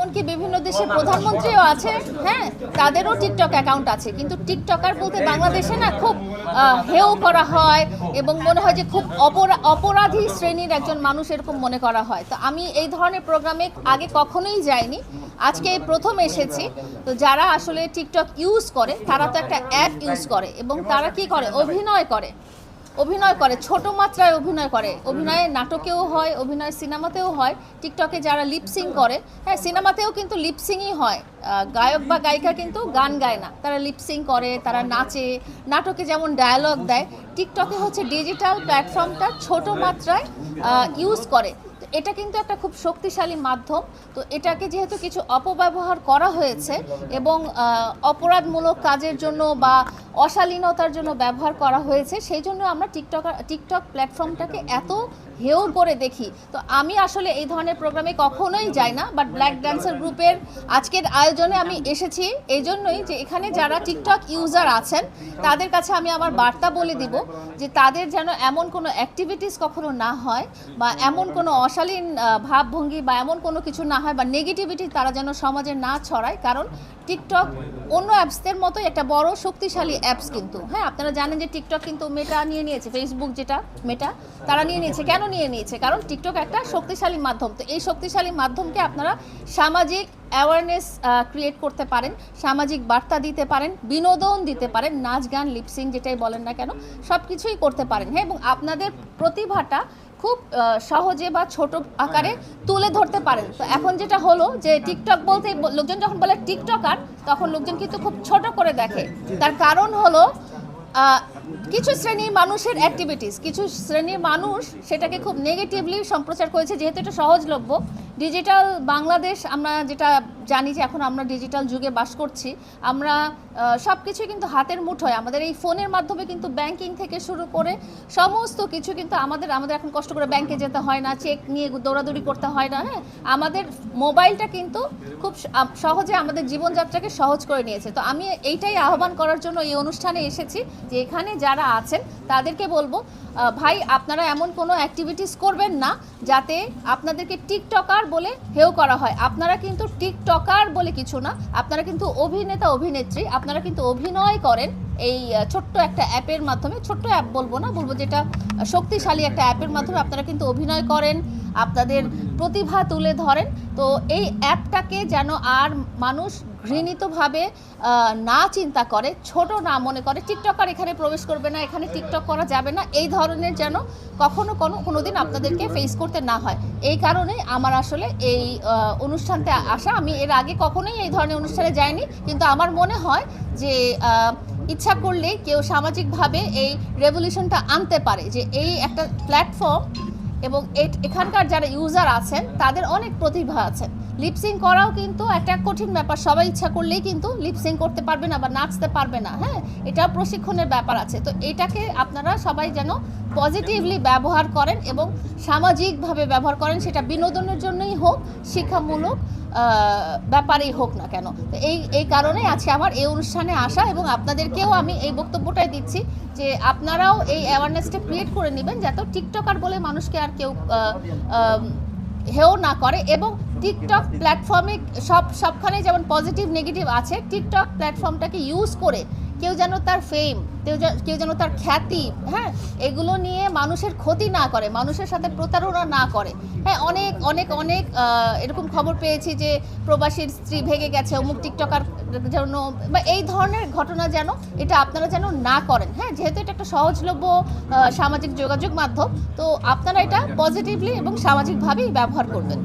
এমনকি বিভিন্ন দেশের প্রধানমন্ত্রীও আছে, হ্যাঁ, তাদেরও টিকটক অ্যাকাউন্ট আছে, কিন্তু টিকটকার বলতে বাংলাদেশে না খুব হেয় করা হয় এবং মনে হয় যে খুব অপরাধী শ্রেণীর একজন মানুষ এরকম মনে করা হয়। তো আমি এই ধরনের প্রোগ্রামে আগে কখনোই যাইনি, আজকে প্রথম এসেছি। তো যারা আসলে টিকটক ইউজ করে তারা তো একটা অ্যাপ ইউজ করে এবং তারা কি করে, অভিনয় করে, ছোট মাত্রায় অভিনয় করে। অভিনয় নাটকেও হয়, অভিনয় সিনেমাতেও হয়। টিকটকে যারা লিপসিং করে, হ্যাঁ, সিনেমাতেও কিন্তু লিপসিংই হয়, গায়ক বা গায়িকা কিন্তু গান গায় না, তারা লিপসিং করে, তারা নাচে, নাটকে যেমন ডায়ালগ দেয়। টিকটকে হচ্ছে ডিজিটাল প্ল্যাটফর্মটা ছোট মাত্রায় ইউজ করে। এটা কিন্তু একটা খুব শক্তিশালী মাধ্যম। তো এটাকে যেহেতু কিছু অপব্যবহার করা হয়েছে এবং অপরাধমূলক কাজের জন্য বা অশালীনতার জন্য ব্যবহার করা হয়েছে, সেই জন্য আমরা টিকটক প্ল্যাটফর্মটাকে এত হেয় করে দেখি। তো আমি আসলে এই ধরনের প্রোগ্রামে কখনোই যাই না, বাট ব্ল্যাক ড্যান্সার গ্রুপের আজকের আয়োজনে আমি এসেছি এই জন্যই যে এখানে যারা টিকটক ইউজার আছেন তাদের কাছে আমি আমার বার্তা বলে দিব যে তাদের যেন এমন কোনো অ্যাক্টিভিটিস কখনো না হয় বা এমন কোনো অশালীন ভাবভঙ্গি বা এমন কোনো কিছু না হয় বা নেগেটিভিটি তারা যেন সমাজে না ছড়ায়। কারণ টিকটক অন্য অ্যাপসদের মতোই একটা বড় শক্তিশালী অ্যাপস কিন্তু, হ্যাঁ, আপনারা জানেন যে টিকটক কিন্তু মেটা নিয়ে নিয়েছে, ফেসবুক যেটা মেটা তারা নিয়ে নিয়েছে। কেন নিয়ে নিয়েছে? কারণ টিকটক একটা শক্তিশালী মাধ্যম। তো এই শক্তিশালী মাধ্যমকে আপনারা সামাজিক অ্যাওয়ারনেস ক্রিয়েট করতে পারেন, সামাজিক বার্তা দিতে পারেন, বিনোদন দিতে পারেন, নাচ গান লিপসিং যেটাই বলেন না কেন সব কিছুই করতে পারেন, হ্যাঁ, এবং আপনাদের প্রতিভাটা খুব সহজে বা ছোট আকারে তুলে ধরতে পারেন। তো এখন যেটা হলো যে টিকটক বলতে লোকজন যখন বলে টিকটকার তখন লোকজন কিন্তু খুব ছোট করে দেখে। তার কারণ হলো কিছু শ্রেণীর মানুষের অ্যাক্টিভিটিস, কিছু শ্রেণীর মানুষ সেটাকে খুব নেগেটিভলি সম্প্রচার করেছে। যেহেতু এটা সহজলভ্য, ডিজিটাল বাংলাদেশ আমরা যেটা জানি যে এখন আমরা ডিজিটাল যুগে বাস করছি, আমরা সব কিছু কিন্তু হাতের মুঠোয়, আমাদের এই ফোনের মাধ্যমে কিন্তু ব্যাংকিং থেকে শুরু করে সমস্ত কিছু কিন্তু আমাদের এখন কষ্ট করে ব্যাংকে যেতে হয় না, চেক নিয়ে দৌড়াদৌড়ি করতে হয় না, হ্যাঁ, আমাদের মোবাইলটা কিন্তু খুব সহজে আমাদের জীবনযাত্রাকে সহজ করে নিয়েছে। তো আমি এইটাই আহ্বান করার জন্য এই অনুষ্ঠানে এসেছি যে এখানে যারা আছেন তাদেরকে বলবো, ভাই আপনারা এমন কোনো অ্যাক্টিভিটিস করবেন না যাতে আপনাদেরকে টিকটকার বলে হেয় করা হয়। আপনারা কিন্তু টিকটকার বলে কিছু না, আপনারা কিন্তু অভিনেতা অভিনেত্রী, আপনারা কিন্তু অভিনয় করেন এই ছোট্ট একটা অ্যাপের মাধ্যমে। ছোট্ট অ্যাপ বলবো না, বলবো যেটা শক্তিশালী একটা অ্যাপের মাধ্যমে আপনারা কিন্তু অভিনয় করেন, আপনাদের প্রতিভা তুলে ধরেন। তো এই অ্যাপটাকে যেন আর মানুষ ঘৃণিতভাবে না চিন্তা করে, ছোট না মনে করে, টিকটকার এখানে প্রবেশ করবে না, এখানে টিকটক করা যাবে না, এই ধরনের যেন কোনো দিন আপনাদেরকে ফেস করতে না হয়। এই কারণে আমার আসলে এই অনুষ্ঠানতে আসা। আমি এর আগে কখনোই এই ধরনের অনুষ্ঠানে যাইনি, কিন্তু আমার মনে হয় যে ইচ্ছা করলেই কেউ সামাজিকভাবে এই রেভলিউশনটা আনতে পারে, যে এই একটা প্ল্যাটফর্ম এবং এখানকার যারা ইউজার আছেন তাদের অনেক প্রতিভা আছে। লিপসিং করাও কিন্তু একটা কঠিন ব্যাপার, সবাই ইচ্ছা করলেই কিন্তু লিপসিং করতে পারবে না বা নাচতে পারবে না, হ্যাঁ, এটাও প্রশিক্ষণের ব্যাপার আছে। তো এটাকে আপনারা সবাই যেন পজিটিভলি ব্যবহার করেন এবং সামাজিকভাবে ব্যবহার করেন, সেটা বিনোদনের জন্যই হোক, শিক্ষামূলক ব্যাপারেই হোক না কেন। তো এই কারণেই আজকে আমার এই অনুষ্ঠানে আসা এবং আপনাদেরকেও আমি এই বক্তব্যটাই দিচ্ছি যে আপনারাও এই অ্যাওয়ারনেসটা ক্রিয়েট করে নেবেন যাতে টিকটকার বলে মানুষকে আর কেউ হেও না করে। এবং টিকটক প্ল্যাটফর্মে সবখানে যেমন পজিটিভ নেগেটিভ আছে, টিকটক প্ল্যাটফর্মটাকে ইউজ করে কেউ যেন তার ফেম, কেউ যেন তার খ্যাতি, হ্যাঁ, এগুলো নিয়ে মানুষের ক্ষতি না করে, মানুষের সাথে প্রতারণা না করে। হ্যাঁ, অনেক অনেক অনেক এরকম খবর পেয়েছি যে প্রবাসীর স্ত্রী ভেগে গেছে অমুক টিকটকার জন্য, বা এই ধরনের ঘটনা যেন এটা আপনারা যেন না করেন। হ্যাঁ, যেহেতু এটা একটা সহজলভ্য সামাজিক যোগাযোগ মাধ্যম, তো আপনারা এটা পজিটিভলি এবং সামাজিকভাবেই ব্যবহার করবেন।